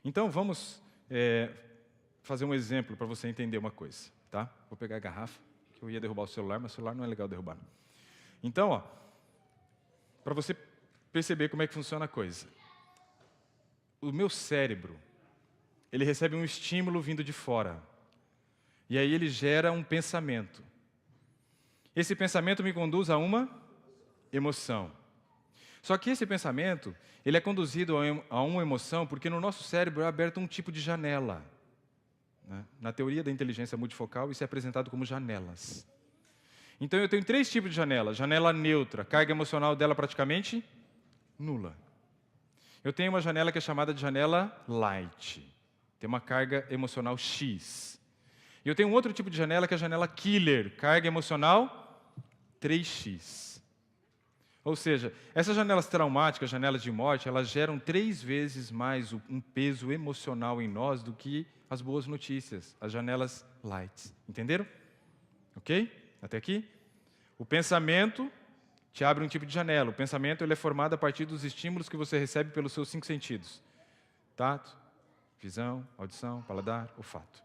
Então, vamos fazer um exemplo para você entender uma coisa, tá? Vou pegar a garrafa, que eu ia derrubar o celular, mas o celular não é legal derrubar. Então, ó, para você perceber como é que funciona a coisa. O meu cérebro, ele recebe um estímulo vindo de fora. E aí ele gera um pensamento. Esse pensamento me conduz a uma emoção. Só que esse pensamento, ele é conduzido a uma emoção porque no nosso cérebro é aberto um tipo de janela. Né? Na teoria da inteligência multifocal, isso é apresentado como janelas. Então eu tenho 3 tipos de janela. Janela neutra, carga emocional dela praticamente nula. Eu tenho uma janela que é chamada de janela light. Tem uma carga emocional X. E eu tenho um outro tipo de janela que é a janela killer, carga emocional 3x. Ou seja, essas janelas traumáticas, janelas de morte, elas geram 3 vezes mais um peso emocional em nós do que as boas notícias, as janelas light. Entenderam? Ok? Até aqui? O pensamento te abre um tipo de janela. O pensamento ele é formado a partir dos estímulos que você recebe pelos seus 5 sentidos. Tato, visão, audição, paladar, olfato.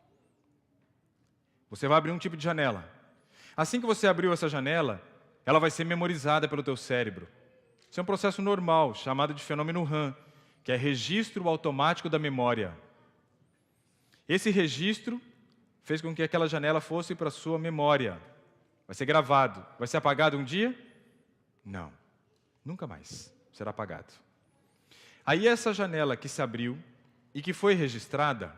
Você vai abrir um tipo de janela. Assim que você abriu essa janela, ela vai ser memorizada pelo teu cérebro. Isso é um processo normal, chamado de fenômeno RAM, que é registro automático da memória. Esse registro fez com que aquela janela fosse para a sua memória. Vai ser gravado. Vai ser apagado um dia? Não. Nunca mais será apagado. Aí essa janela que se abriu e que foi registrada,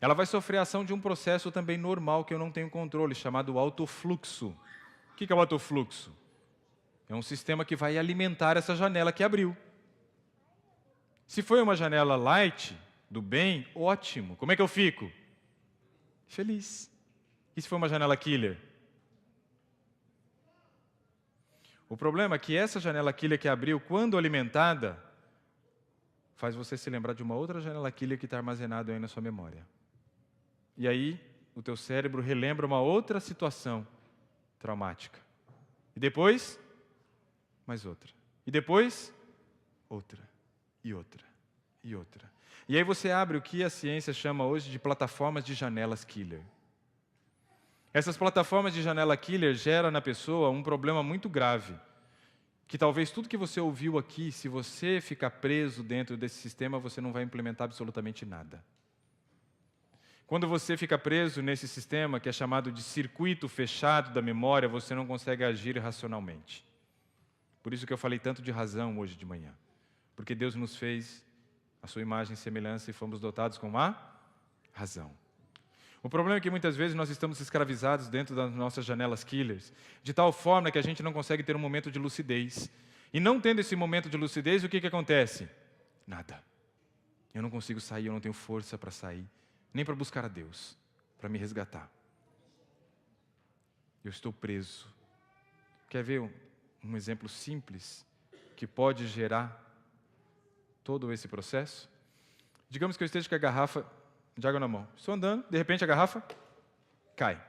ela vai sofrer a ação de um processo também normal que eu não tenho controle, chamado autofluxo. O que é o autofluxo? É um sistema que vai alimentar essa janela que abriu. Se foi uma janela light, do bem, ótimo. Como é que eu fico? Feliz. E se for uma janela killer? O problema é que essa janela killer que abriu, quando alimentada, faz você se lembrar de uma outra janela killer que está armazenada aí na sua memória. E aí, o teu cérebro relembra uma outra situação traumática. E depois, mais outra. E depois, outra. E outra. E outra. E aí você abre o que a ciência chama hoje de plataformas de janelas killer. Essas plataformas de janela killer geram na pessoa um problema muito grave. Que talvez tudo que você ouviu aqui, se você ficar preso dentro desse sistema, você não vai implementar absolutamente nada. Quando você fica preso nesse sistema, que é chamado de circuito fechado da memória, você não consegue agir racionalmente. Por isso que eu falei tanto de razão hoje de manhã. Porque Deus nos fez a sua imagem e semelhança e fomos dotados com uma razão. O problema é que muitas vezes nós estamos escravizados dentro das nossas janelas killers, de tal forma que a gente não consegue ter um momento de lucidez. E não tendo esse momento de lucidez, o que acontece? Nada. Eu não consigo sair, eu não tenho força para sair. Nem para buscar a Deus, para me resgatar. Eu estou preso. Quer ver um exemplo simples que pode gerar todo esse processo? Digamos que eu esteja com a garrafa de água na mão. Estou andando, de repente a garrafa cai.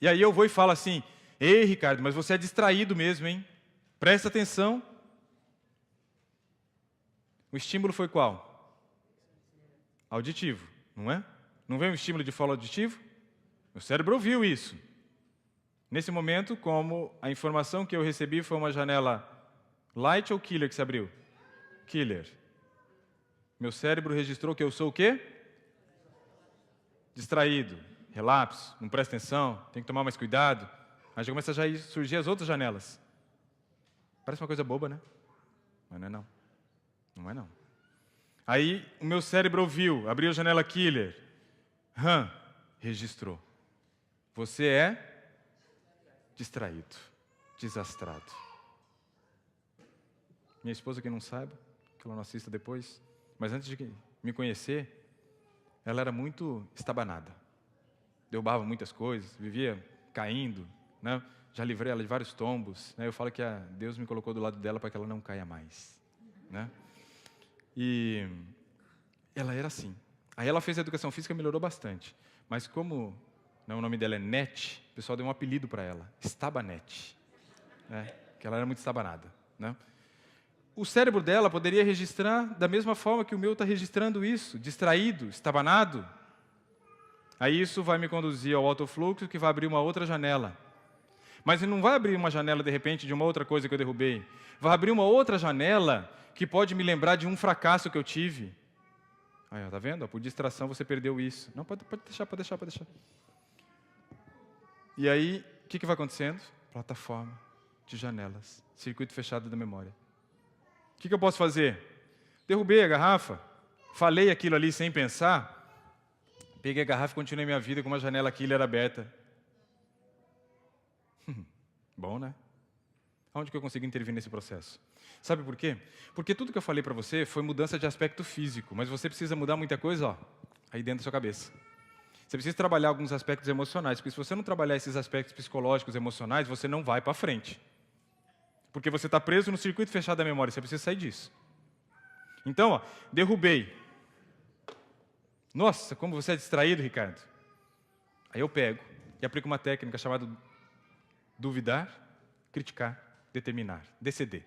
E aí eu vou e falo assim, ei Ricardo, mas você é distraído mesmo, hein? Presta atenção. O estímulo foi qual? Auditivo. Não é? Não vem um estímulo de fala auditivo? Meu cérebro ouviu isso. Nesse momento, como a informação que eu recebi foi uma janela light ou killer que se abriu? Killer. Meu cérebro registrou que eu sou o quê? Distraído, relapso, não presta atenção, tem que tomar mais cuidado. Aí já começa a já surgir as outras janelas. Parece uma coisa boba, né? Mas não é não. Não é não. Aí o meu cérebro ouviu, abriu a janela killer. Registrou. Você é distraído, desastrado. Minha esposa que não sabe, que ela não assista depois, mas antes de me conhecer, ela era muito estabanada. Derrubava muitas coisas, vivia caindo, né? Já livrei ela de vários tombos. Né? Eu falo que Deus me colocou do lado dela para que ela não caia mais. Né? E ela era assim. Aí ela fez a educação física e melhorou bastante. Mas como o nome dela é Nete, o pessoal deu um apelido para ela, Estabanete. Né? Que ela era muito estabanada. Né? o cérebro dela poderia registrar da mesma forma que o meu está registrando isso, distraído, estabanado. Aí isso vai me conduzir ao autofluxo, que vai abrir uma outra janela. Mas não vai abrir uma janela, de repente, de uma outra coisa que eu derrubei. Vai abrir uma outra janela que pode me lembrar de um fracasso que eu tive. Aí, ó, tá vendo? Por distração você perdeu isso. Não, pode deixar, pode deixar, pode deixar. E aí, o que vai acontecendo? Plataforma de janelas, circuito fechado da memória. O que eu posso fazer? Derrubei a garrafa, falei aquilo ali sem pensar, peguei a garrafa e continuei minha vida com uma janela killer aberta. Bom, né? Onde que eu consigo intervir nesse processo? Sabe por quê? Porque tudo que eu falei para você foi mudança de aspecto físico, mas você precisa mudar muita coisa, ó, aí dentro da sua cabeça. Você precisa trabalhar alguns aspectos emocionais, porque se você não trabalhar esses aspectos psicológicos, emocionais, você não vai para frente. Porque você está preso no circuito fechado da memória, você precisa sair disso. Então, ó, derrubei. Nossa, como você é distraído, Ricardo. Aí eu pego e aplico uma técnica chamada duvidar, criticar, determinar, DCD.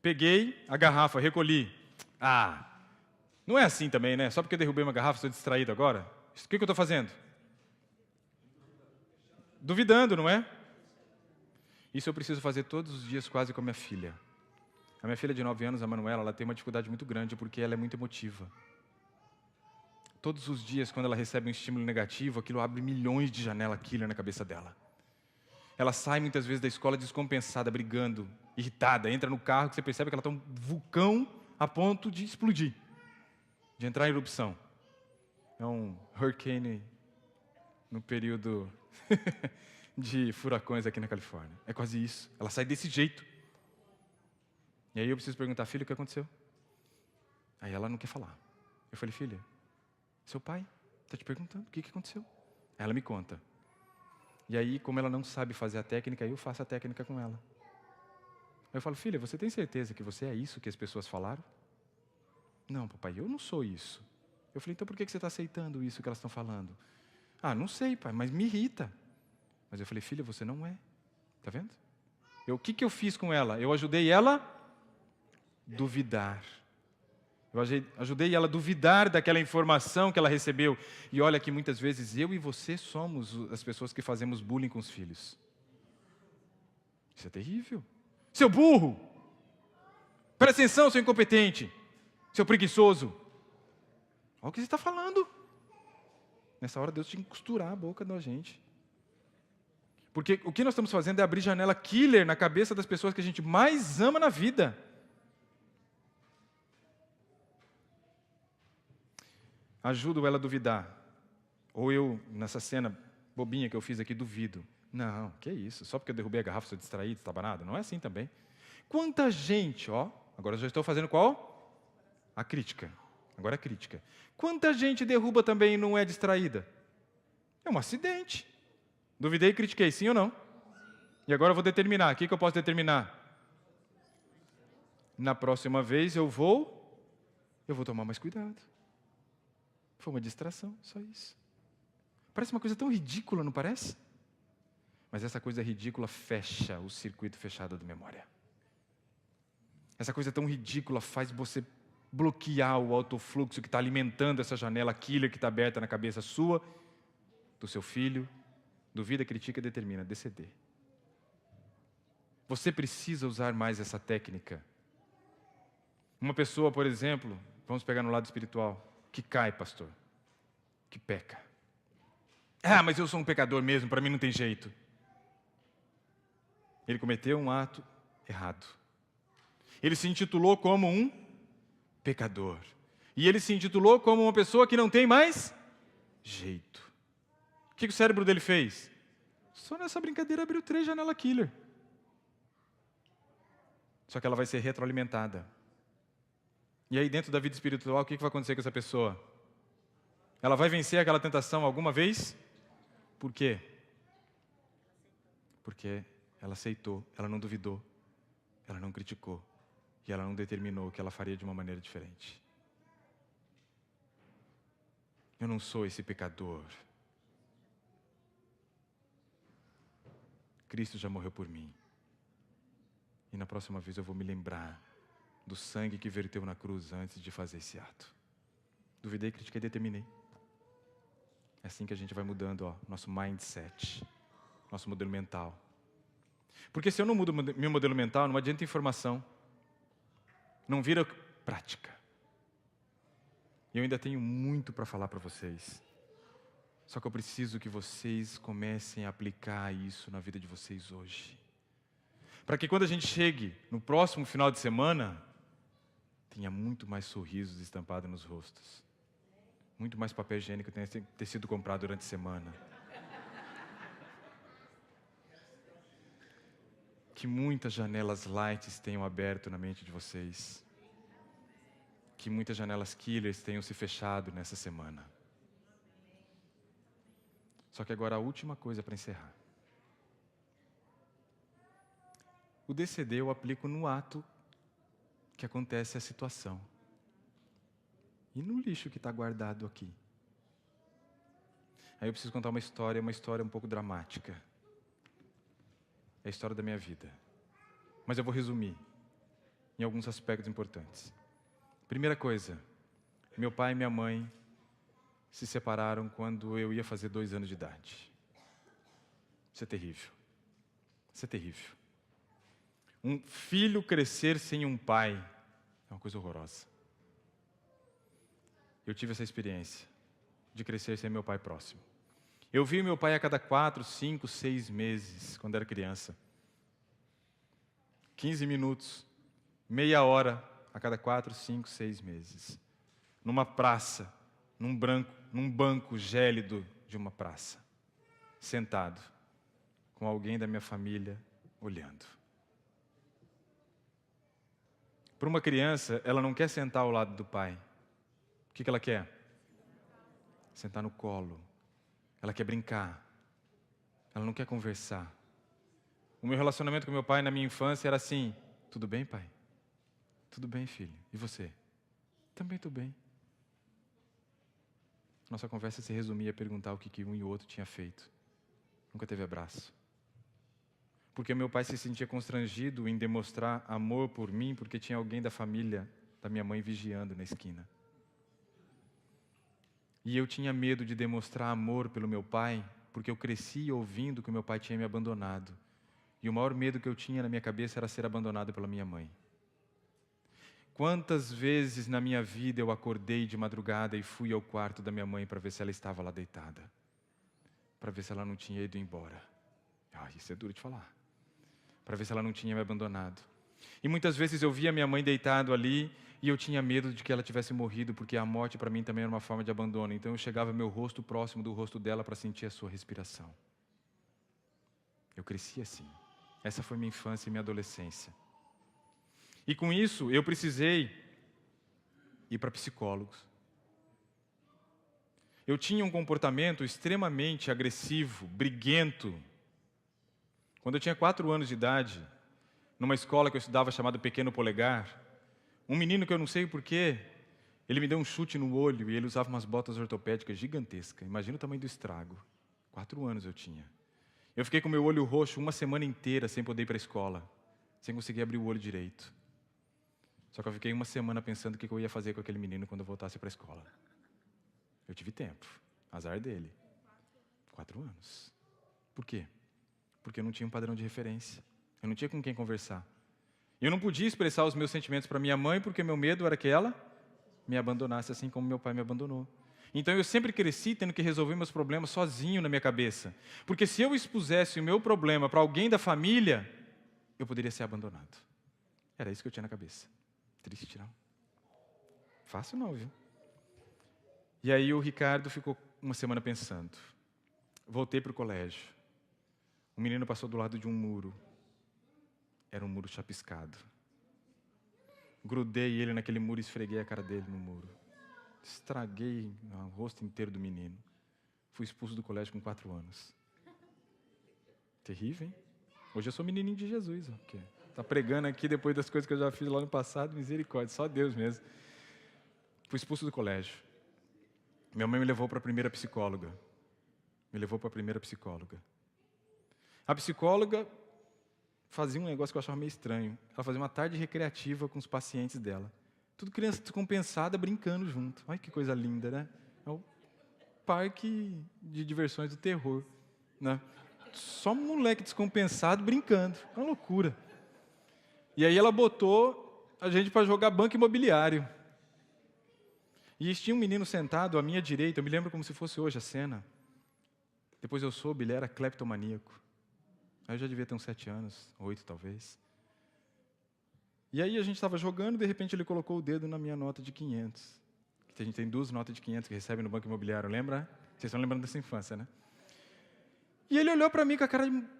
Peguei a garrafa, recolhi. Ah, não é assim também, né? Só porque eu derrubei uma garrafa, estou distraído agora. O que eu estou fazendo? Duvidando, não é? Isso eu preciso fazer todos os dias quase com a minha filha. A minha filha de 9 anos, a Manuela, ela tem uma dificuldade muito grande porque ela é muito emotiva. Todos os dias, quando ela recebe um estímulo negativo, aquilo abre milhões de janelas killer na cabeça dela. Ela sai muitas vezes da escola descompensada, brigando, irritada, entra no carro que você percebe que ela está um vulcão a ponto de explodir, de entrar em erupção. É um hurricane no período de furacões aqui na Califórnia. É quase isso. Ela sai desse jeito. E aí eu preciso perguntar, filha, o que aconteceu? Aí ela não quer falar. Eu falei, filha, seu pai está te perguntando o que aconteceu. Aí ela me conta. E aí, como ela não sabe fazer a técnica, eu faço a técnica com ela. Aí eu falo, filha, você tem certeza que você é isso que as pessoas falaram? Não, papai, eu não sou isso. Eu falei, então por que você está aceitando isso que elas estão falando? Ah, não sei, pai, mas me irrita. Mas eu falei, filha, você não é. Está vendo? O que eu fiz com ela? Eu ajudei ela a duvidar. Eu ajudei ela a duvidar daquela informação que ela recebeu. E olha que muitas vezes eu e você somos as pessoas que fazemos bullying com os filhos. Isso é terrível. Seu burro! Presta atenção, seu incompetente! Seu preguiçoso! Olha o que você está falando. Nessa hora Deus tinha que costurar a boca da gente. Porque o que nós estamos fazendo é abrir janela killer na cabeça das pessoas que a gente mais ama na vida. Ajudo ela a duvidar. Ou eu, nessa cena bobinha que eu fiz aqui, duvido. Não, que isso, só porque eu derrubei a garrafa, sou distraído, estabanado. Não é assim também. Quanta gente, ó, agora eu já estou fazendo qual? A crítica. Agora a crítica. Quanta gente derruba também e não é distraída? É um acidente. Duvidei e critiquei, sim ou não? E agora eu vou determinar. O que eu posso determinar? Na próxima vez eu vou tomar mais cuidado. Foi uma distração, só isso. Parece uma coisa tão ridícula, não parece? Mas essa coisa ridícula fecha o circuito fechado da memória. Essa coisa tão ridícula faz você bloquear o autofluxo que está alimentando essa janela killer que está aberta na cabeça sua, do seu filho. Duvida, critica, determina, DCD. Você precisa usar mais essa técnica. Uma pessoa, por exemplo, vamos pegar no lado espiritual, que cai, pastor, que peca. Ah, mas eu sou um pecador mesmo, para mim não tem jeito. Ele cometeu um ato errado. Ele se intitulou como um pecador. E ele se intitulou como uma pessoa que não tem mais jeito. O que o cérebro dele fez? Só nessa brincadeira abriu 3 janelas killer. Só que ela vai ser retroalimentada. E aí dentro da vida espiritual, o que vai acontecer com essa pessoa? Ela vai vencer aquela tentação alguma vez? Por quê? Porque ela aceitou, ela não duvidou, ela não criticou e ela não determinou que ela faria de uma maneira diferente. Eu não sou esse pecador. Cristo já morreu por mim. E na próxima vez eu vou me lembrar do sangue que verteu na cruz antes de fazer esse ato. Duvidei, critiquei, determinei. É assim que a gente vai mudando, nosso mindset, nosso modelo mental. Porque se eu não mudo meu modelo mental, não adianta informação. Não vira prática. E eu ainda tenho muito para falar para vocês. Só que eu preciso que vocês comecem a aplicar isso na vida de vocês hoje. Para que quando a gente chegue no próximo final de semana, tenha muito mais sorrisos estampados nos rostos. Muito mais papel higiênico tenha ter sido comprado durante a semana. Que muitas janelas lights tenham aberto na mente de vocês. Que muitas janelas killers tenham se fechado nessa semana. Só que agora a última coisa para encerrar. O DCD eu aplico no ato que acontece a situação. E no lixo que está guardado aqui. Aí eu preciso contar uma história um pouco dramática. É a história da minha vida. Mas eu vou resumir em alguns aspectos importantes. Primeira coisa, meu pai e minha mãe se separaram quando eu ia fazer 2 anos de idade. Isso é terrível. Isso é terrível. Um filho crescer sem um pai é uma coisa horrorosa. Eu tive essa experiência de crescer sem meu pai próximo. Eu vi meu pai a cada 4, 5, 6 meses, quando era criança. 15 minutos, meia hora a cada 4, 5, 6 meses. Numa praça, num banco gélido de uma praça. Sentado, com alguém da minha família olhando. Para uma criança, ela não quer sentar ao lado do pai. O que ela quer? Sentar no colo. Ela quer brincar. Ela não quer conversar. O meu relacionamento com meu pai na minha infância era assim: tudo bem, pai? Tudo bem, filho. E você? Também estou bem. Nossa conversa se resumia a perguntar o que um e o outro tinha feito. Nunca teve abraço. Porque meu pai se sentia constrangido em demonstrar amor por mim, porque tinha alguém da família da minha mãe vigiando na esquina. E eu tinha medo de demonstrar amor pelo meu pai, porque eu cresci ouvindo que o meu pai tinha me abandonado. E o maior medo que eu tinha na minha cabeça era ser abandonado pela minha mãe. Quantas vezes na minha vida eu acordei de madrugada e fui ao quarto da minha mãe para ver se ela estava lá deitada. Para ver se ela não tinha ido embora. Isso é duro de falar. Para ver se ela não tinha me abandonado. E muitas vezes eu via minha mãe deitado ali e eu tinha medo de que ela tivesse morrido, porque a morte para mim também era uma forma de abandono. Então eu chegava meu rosto próximo do rosto dela para sentir a sua respiração. Eu cresci assim. Essa foi minha infância e minha adolescência. E com isso eu precisei ir para psicólogos. Eu tinha um comportamento extremamente agressivo, briguento. Quando eu tinha 4 anos de idade, numa escola que eu estudava chamada Pequeno Polegar, um menino que eu não sei porquê, ele me deu um chute no olho e ele usava umas botas ortopédicas gigantescas. Imagina o tamanho do estrago. 4 anos eu tinha. Eu fiquei com meu olho roxo uma semana inteira sem poder ir para a escola, sem conseguir abrir o olho direito. Só que eu fiquei uma semana pensando o que eu ia fazer com aquele menino quando eu voltasse para a escola. Eu tive tempo. Azar dele. 4 anos. Por quê? Porque eu não tinha um padrão de referência. Eu não tinha com quem conversar. Eu não podia expressar os meus sentimentos para minha mãe, porque meu medo era que ela me abandonasse assim como meu pai me abandonou. Então eu sempre cresci tendo que resolver meus problemas sozinho na minha cabeça. Porque se eu expusesse o meu problema para alguém da família, eu poderia ser abandonado. Era isso que eu tinha na cabeça. Triste, não? Fácil não, viu? E aí o Ricardo ficou uma semana pensando. Voltei para o colégio. O menino passou do lado de um muro. Era um muro chapiscado. Grudei ele naquele muro e esfreguei a cara dele no muro. Estraguei o rosto inteiro do menino. Fui expulso do colégio com 4 anos. Terrível, hein? Hoje eu sou menininho de Jesus. Está pregando aqui depois das coisas que eu já fiz lá no passado. Misericórdia, só Deus mesmo. Fui expulso do colégio. Minha mãe me levou para a primeira psicóloga. A psicóloga fazia um negócio que eu achava meio estranho. Ela fazia uma tarde recreativa com os pacientes dela. Tudo criança descompensada, brincando junto. Olha que coisa linda, né? É o parque de diversões do terror, né? Só moleque descompensado brincando. É uma loucura. E aí ela botou a gente para jogar banco imobiliário. E tinha um menino sentado à minha direita, eu me lembro como se fosse hoje a cena. Depois eu soube, ele era cleptomaníaco. Aí eu já devia ter uns 7 anos, 8 talvez. E aí a gente estava jogando, de repente ele colocou o dedo na minha nota de 500. A gente tem 2 notas de 500 que recebe no banco imobiliário, lembra? Vocês estão lembrando dessa infância, né? E ele olhou para mim com a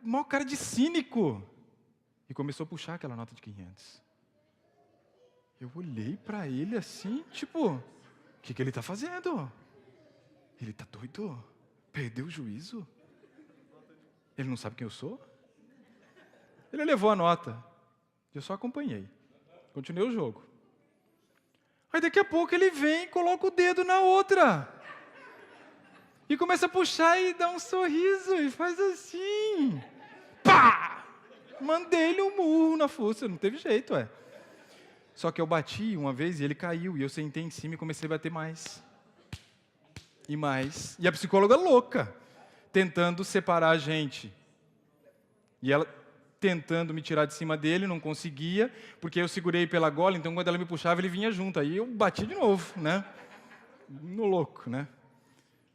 maior cara de cínico. E começou a puxar aquela nota de 500. Eu olhei para ele assim, tipo, o que ele está fazendo? Ele está doido? Perdeu o juízo? Ele não sabe quem eu sou? Ele levou a nota. Eu só acompanhei. Continuei o jogo. Aí daqui a pouco ele vem e coloca o dedo na outra. E começa a puxar e dá um sorriso e faz assim. Pá! Mandei-lhe um murro na fuça, não teve jeito, ué. Só que eu bati uma vez e ele caiu. E eu sentei em cima e comecei a bater mais. E mais. E a psicóloga louca, tentando separar a gente. E ela tentando me tirar de cima dele, não conseguia, porque eu segurei pela gola, então quando ela me puxava, ele vinha junto. Aí eu bati de novo, né? No louco, né?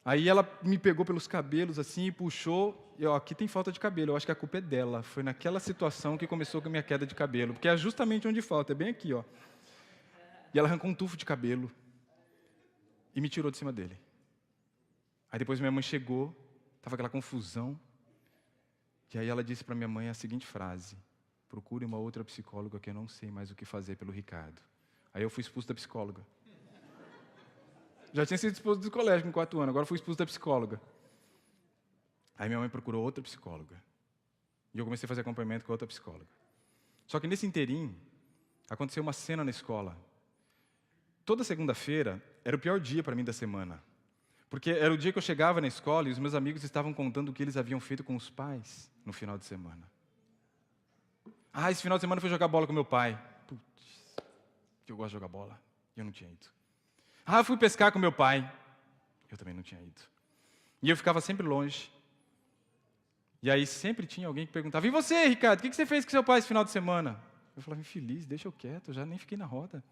Aí ela me pegou pelos cabelos assim e puxou. E, ó, aqui tem falta de cabelo, eu acho que a culpa é dela. Foi naquela situação que começou com a minha queda de cabelo, porque é justamente onde falta, é bem aqui, ó. E ela arrancou um tufo de cabelo e me tirou de cima dele. Aí depois minha mãe chegou, estava aquela confusão. E aí ela disse para minha mãe a seguinte frase: procure uma outra psicóloga que eu não sei mais o que fazer pelo Ricardo. Aí eu fui expulso da psicóloga. Já tinha sido expulso do colégio com 4 anos, agora fui expulso da psicóloga. Aí minha mãe procurou outra psicóloga. E eu comecei a fazer acompanhamento com outra psicóloga. Só que nesse inteirinho, aconteceu uma cena na escola. Toda segunda-feira era o pior dia para mim da semana. Porque era o dia que eu chegava na escola e os meus amigos estavam contando o que eles haviam feito com os pais no final de semana. Ah, esse final de semana eu fui jogar bola com meu pai. Putz, que eu gosto de jogar bola. E eu não tinha ido. Ah, eu fui pescar com meu pai. Eu também não tinha ido. E eu ficava sempre longe. E aí sempre tinha alguém que perguntava: e você, Ricardo, o que você fez com seu pai esse final de semana? Eu falava: infeliz, deixa eu quieto, eu já nem fiquei na roda.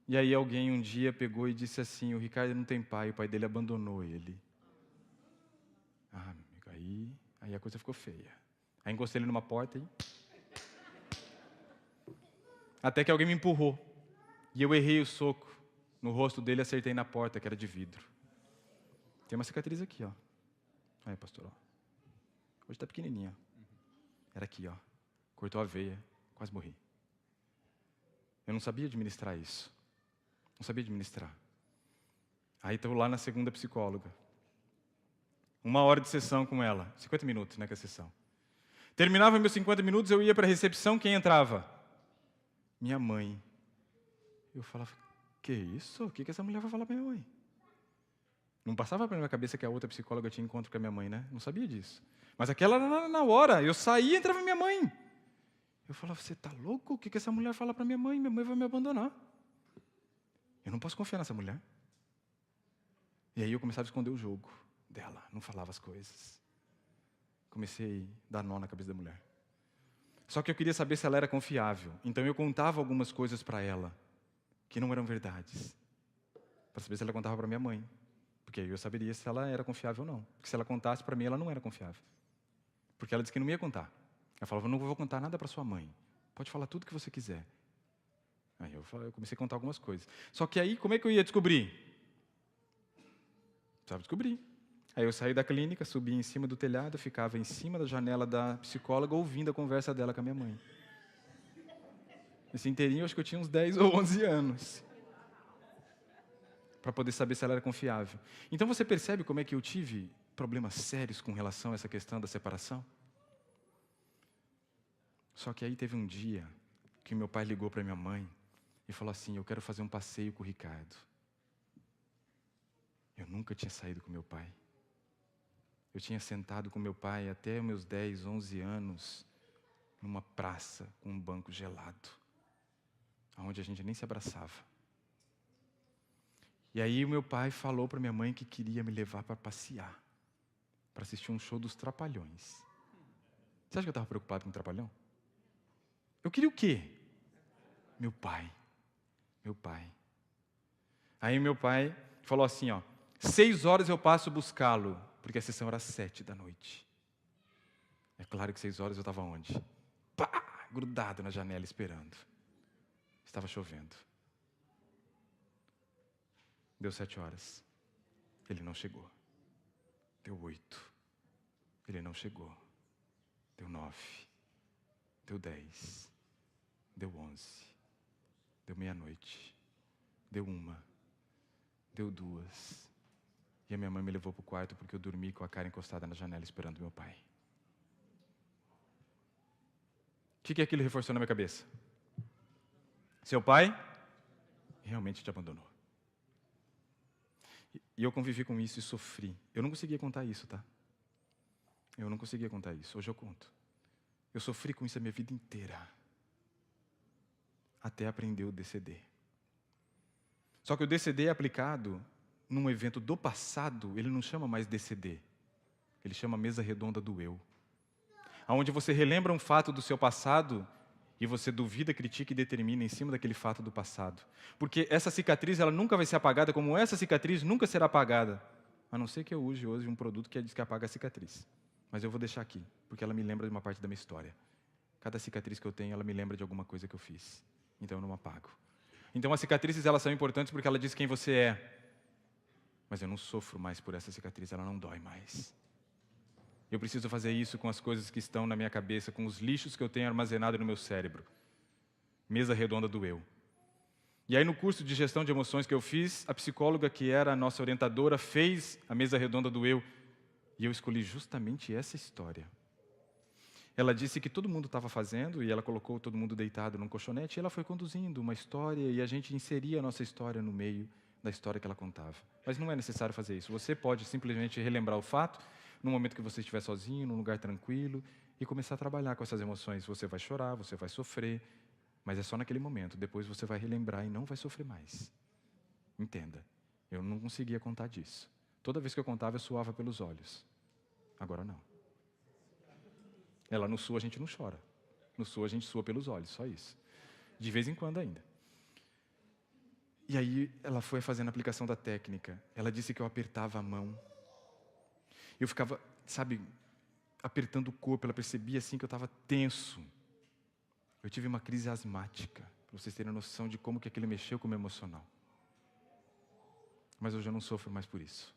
E aí alguém um dia pegou e disse assim: o Ricardo não tem pai, o pai dele abandonou ele. Ah, meu amigo, aí a coisa ficou feia. Aí encostei ele numa porta e... até que alguém me empurrou. E eu errei o soco no rosto dele e acertei na porta, que era de vidro. Tem uma cicatriz aqui, ó. Aí, pastor, ó. Hoje está pequenininha. Era aqui, ó. Cortou a veia, quase morri. Eu não sabia administrar isso. Não sabia administrar. Aí estou lá na segunda psicóloga. 1 hora de sessão com ela. 50 minutos, né, que é a sessão. Terminava meus 50 minutos, eu ia para a recepção, quem entrava? Minha mãe. Eu falava: que isso? O que essa mulher vai falar para minha mãe? Não passava pela minha cabeça que a outra psicóloga tinha encontro com a minha mãe, né? Não sabia disso. Mas aquela era na hora. Eu saía e entrava minha mãe. Eu falava: você está louco? O que essa mulher fala para minha mãe? Minha mãe vai me abandonar. Eu não posso confiar nessa mulher. E aí eu começava a esconder o jogo dela. Não falava as coisas. Comecei a dar nó na cabeça da mulher. Só que eu queria saber se ela era confiável. Então eu contava algumas coisas para ela que não eram verdades. Para saber se ela contava para minha mãe. Porque aí eu saberia se ela era confiável ou não. Porque se ela contasse para mim, ela não era confiável. Porque ela disse que não ia contar. Ela falava: não vou contar nada para sua mãe. Pode falar tudo que você quiser. Aí eu comecei a contar algumas coisas. Só que aí, como é que eu ia descobrir? Precisava descobrir. Aí eu saí da clínica, subi em cima do telhado, ficava em cima da janela da psicóloga, ouvindo a conversa dela com a minha mãe. Esse inteirinho, eu acho que eu tinha uns 10 ou 11 anos. Para poder saber se ela era confiável. Então você percebe como é que eu tive problemas sérios com relação a essa questão da separação? Só que aí teve um dia que meu pai ligou para minha mãe e falou assim: eu quero fazer um passeio com o Ricardo. Eu nunca tinha saído com meu pai. Eu tinha sentado com meu pai até meus 10, 11 anos numa praça com um banco gelado, onde a gente nem se abraçava. E aí o meu pai falou para minha mãe que queria me levar para passear, para assistir um show dos Trapalhões. Você acha que eu estava preocupado com o Trapalhão? Eu queria o quê? Meu pai. Aí meu pai falou assim, 6 horas eu passo buscá-lo, porque a sessão era 7 da noite. É claro que 6 horas eu estava onde? Pá! Grudado na janela esperando. Estava chovendo. Deu 7 horas. Ele não chegou. Deu 8. Ele não chegou. Deu 9. Deu 10. Deu 11. Deu meia-noite. Deu 1. Deu 2. E a minha mãe me levou para o quarto porque eu dormi com a cara encostada na janela esperando meu pai. O que aquilo reforçou na minha cabeça? Seu pai realmente te abandonou. E eu convivi com isso e sofri. Eu não conseguia contar isso, tá? Eu não conseguia contar isso. Hoje eu conto. Eu sofri com isso a minha vida inteira. Até aprender o DCD. Só que o DCD é aplicado num evento do passado, ele não chama mais DCD. Ele chama mesa redonda do eu. Onde você relembra um fato do seu passado e você duvida, critica e determina em cima daquele fato do passado. Porque essa cicatriz, ela nunca vai ser apagada, como essa cicatriz nunca será apagada. A não ser que eu use hoje um produto que diz que apaga a cicatriz. Mas eu vou deixar aqui, porque ela me lembra de uma parte da minha história. Cada cicatriz que eu tenho, ela me lembra de alguma coisa que eu fiz. Então eu não apago. Então as cicatrizes, elas são importantes porque ela diz quem você é. Mas eu não sofro mais por essa cicatriz, ela não dói mais. Eu preciso fazer isso com as coisas que estão na minha cabeça, com os lixos que eu tenho armazenado no meu cérebro. Mesa redonda do eu. E aí no curso de gestão de emoções que eu fiz, a psicóloga que era a nossa orientadora fez a mesa redonda do eu. E eu escolhi justamente essa história. Ela disse que todo mundo estava fazendo e ela colocou todo mundo deitado num colchonete e ela foi conduzindo uma história e a gente inseria a nossa história no meio da história que ela contava. Mas não é necessário fazer isso. Você pode simplesmente relembrar o fato no momento que você estiver sozinho, num lugar tranquilo e começar a trabalhar com essas emoções. Você vai chorar, você vai sofrer, mas é só naquele momento. Depois você vai relembrar e não vai sofrer mais. Entenda, eu não conseguia contar disso. Toda vez que eu contava, eu suava pelos olhos. Agora não. Lá no sul a gente não chora. No sul a gente sua pelos olhos, só isso. De vez em quando ainda. E aí ela foi fazendo a aplicação da técnica. Ela disse que eu apertava a mão. Eu ficava, apertando o corpo. Ela percebia assim que eu estava tenso. Eu tive uma crise asmática, para vocês terem noção de como que aquilo mexeu com o meu emocional. Mas hoje eu não sofro mais por isso.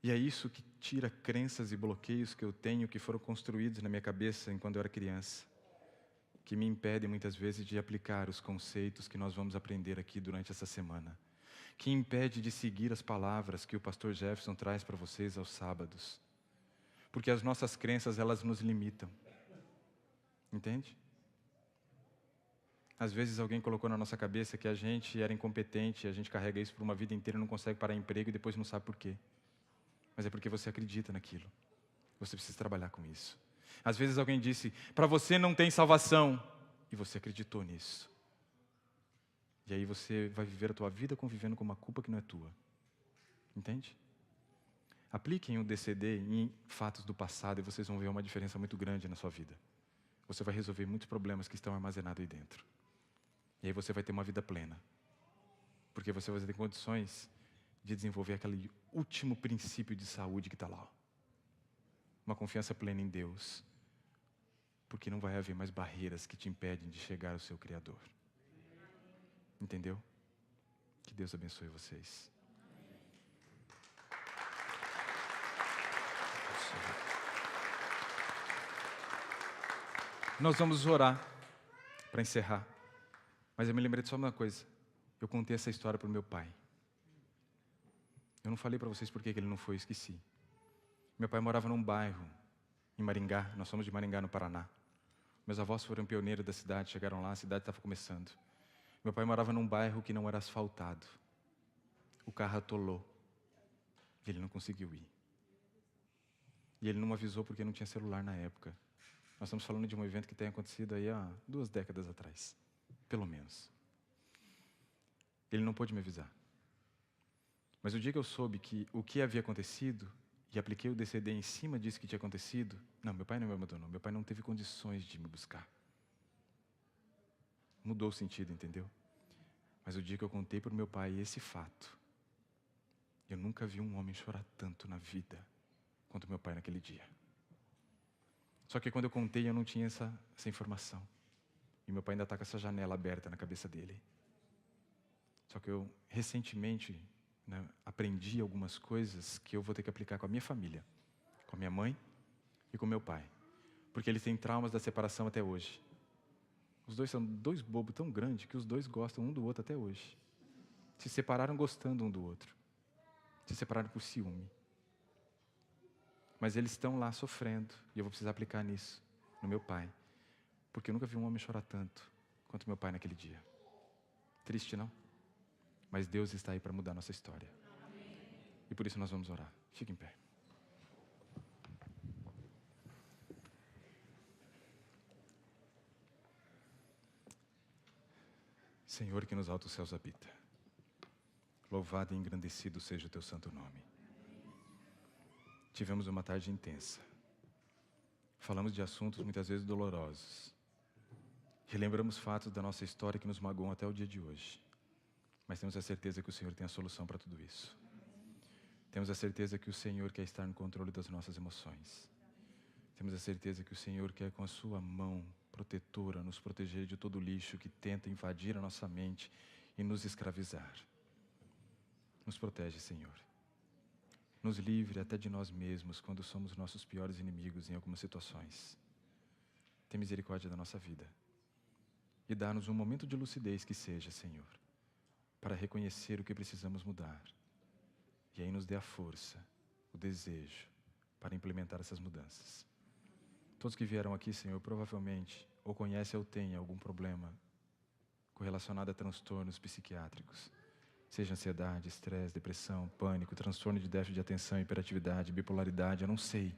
E é isso que tira crenças e bloqueios que eu tenho, que foram construídos na minha cabeça enquanto eu era criança, que me impedem muitas vezes de aplicar os conceitos que nós vamos aprender aqui durante essa semana, que impede de seguir as palavras que o pastor Jefferson traz para vocês aos sábados, porque as nossas crenças, elas nos limitam, entende? Às vezes alguém colocou na nossa cabeça que a gente era incompetente, a gente carrega isso por uma vida inteira, não consegue parar emprego e depois não sabe por quê. Mas é porque você acredita naquilo. Você precisa trabalhar com isso. Às vezes alguém disse, para você não tem salvação. E você acreditou nisso. E aí você vai viver a tua vida convivendo com uma culpa que não é tua. Entende? Apliquem o DCD em fatos do passado e vocês vão ver uma diferença muito grande na sua vida. Você vai resolver muitos problemas que estão armazenados aí dentro. E aí você vai ter uma vida plena. Porque você vai ter condições de desenvolver aquele último princípio de saúde que está lá. Uma confiança plena em Deus. Porque não vai haver mais barreiras que te impedem de chegar ao seu Criador. Entendeu? Que Deus abençoe vocês. Nós vamos orar para encerrar. Mas eu me lembrei de só uma coisa. Eu contei essa história para o meu pai. Eu não falei para vocês por que ele não foi, esqueci. Meu pai morava num bairro, em Maringá, nós somos de Maringá, no Paraná. Meus avós foram pioneiros da cidade, chegaram lá, a cidade estava começando. Meu pai morava num bairro que não era asfaltado. O carro atolou. E ele não conseguiu ir. E ele não me avisou porque não tinha celular na época. Nós estamos falando de um evento que tem acontecido aí há 2 décadas atrás, pelo menos. Ele não pôde me avisar. Mas o dia que eu soube que o que havia acontecido, e apliquei o DCD em cima disso que tinha acontecido, não, meu pai não me abandonou, meu pai não teve condições de me buscar. Mudou o sentido, entendeu? Mas o dia que eu contei para o meu pai esse fato, eu nunca vi um homem chorar tanto na vida quanto meu pai naquele dia. Só que quando eu contei, eu não tinha essa informação. E meu pai ainda está com essa janela aberta na cabeça dele. Só que eu, recentemente, aprendi algumas coisas que eu vou ter que aplicar com a minha família, com a minha mãe e com meu pai. Porque eles têm traumas da separação até hoje. Os dois são 2 bobos tão grandes que os 2 gostam um do outro até hoje. Se separaram gostando um do outro. Se separaram por ciúme. Mas eles estão lá sofrendo, e eu vou precisar aplicar nisso, no meu pai. Porque eu nunca vi um homem chorar tanto quanto meu pai naquele dia. Triste, não? Mas Deus está aí para mudar a nossa história. E por isso nós vamos orar. Fique em pé. Senhor que nos altos céus habita, louvado e engrandecido seja o teu santo nome. Tivemos uma tarde intensa. Falamos de assuntos muitas vezes dolorosos. Relembramos fatos da nossa história que nos magoam até o dia de hoje. Mas temos a certeza que o Senhor tem a solução para tudo isso. Temos a certeza que o Senhor quer estar no controle das nossas emoções. Temos a certeza que o Senhor quer, com a sua mão protetora, nos proteger de todo o lixo que tenta invadir a nossa mente e nos escravizar. Nos protege, Senhor. Nos livre até de nós mesmos quando somos nossos piores inimigos em algumas situações. Tem misericórdia da nossa vida. E dá-nos um momento de lucidez que seja, Senhor, para reconhecer o que precisamos mudar. E aí nos dê a força, o desejo, para implementar essas mudanças. Todos que vieram aqui, Senhor, provavelmente ou conhecem ou têm algum problema correlacionado a transtornos psiquiátricos. Seja ansiedade, estresse, depressão, pânico, transtorno de déficit de atenção, hiperatividade, bipolaridade, eu não sei.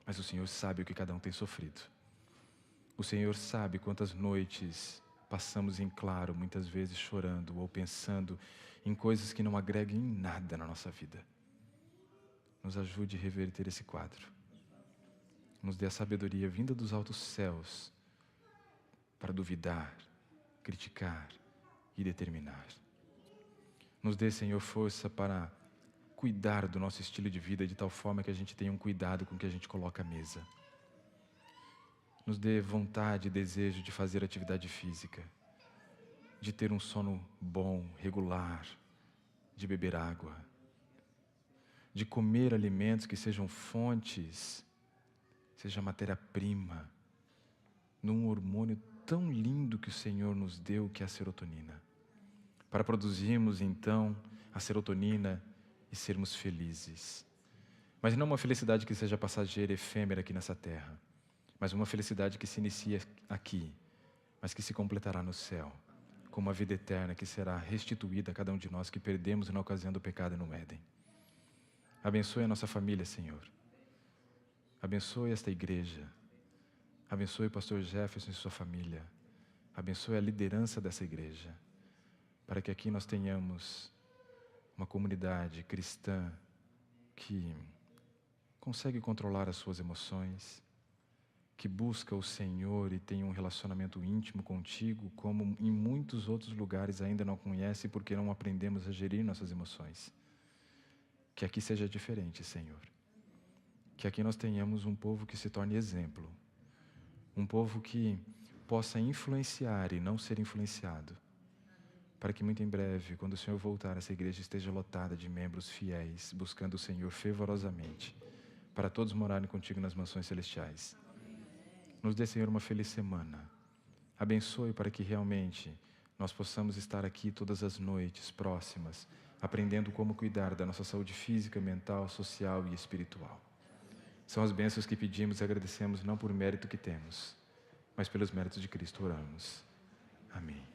Mas o Senhor sabe o que cada um tem sofrido. O Senhor sabe quantas noites passamos em claro, muitas vezes chorando ou pensando em coisas que não agregam em nada na nossa vida. Nos ajude a reverter esse quadro. Nos dê a sabedoria vinda dos altos céus para duvidar, criticar e determinar. Nos dê, Senhor, força para cuidar do nosso estilo de vida de tal forma que a gente tenha um cuidado com o que a gente coloca à mesa. Nos dê vontade e desejo de fazer atividade física, de ter um sono bom, regular, de beber água, de comer alimentos que sejam fontes, seja matéria-prima, num hormônio tão lindo que o Senhor nos deu, que é a serotonina. Para produzirmos, então, a serotonina e sermos felizes. Mas não uma felicidade que seja passageira, efêmera aqui nessa terra, mas uma felicidade que se inicia aqui, mas que se completará no céu, com uma vida eterna que será restituída a cada um de nós que perdemos na ocasião do pecado no Éden. Abençoe a nossa família, Senhor. Abençoe esta igreja. Abençoe o pastor Jefferson e sua família. Abençoe a liderança dessa igreja, para que aqui nós tenhamos uma comunidade cristã que consegue controlar as suas emoções, que busca o Senhor e tem um relacionamento íntimo contigo, como em muitos outros lugares ainda não conhece porque não aprendemos a gerir nossas emoções. Que aqui seja diferente, Senhor. Que aqui nós tenhamos um povo que se torne exemplo, um povo que possa influenciar e não ser influenciado, para que muito em breve, quando o Senhor voltar, essa igreja esteja lotada de membros fiéis, buscando o Senhor fervorosamente, para todos morarem contigo nas mansões celestiais. Nos dê, Senhor, uma feliz semana. Abençoe para que realmente nós possamos estar aqui todas as noites próximas, aprendendo como cuidar da nossa saúde física, mental, social e espiritual. São as bênçãos que pedimos e agradecemos não por mérito que temos, mas pelos méritos de Cristo oramos. Amém.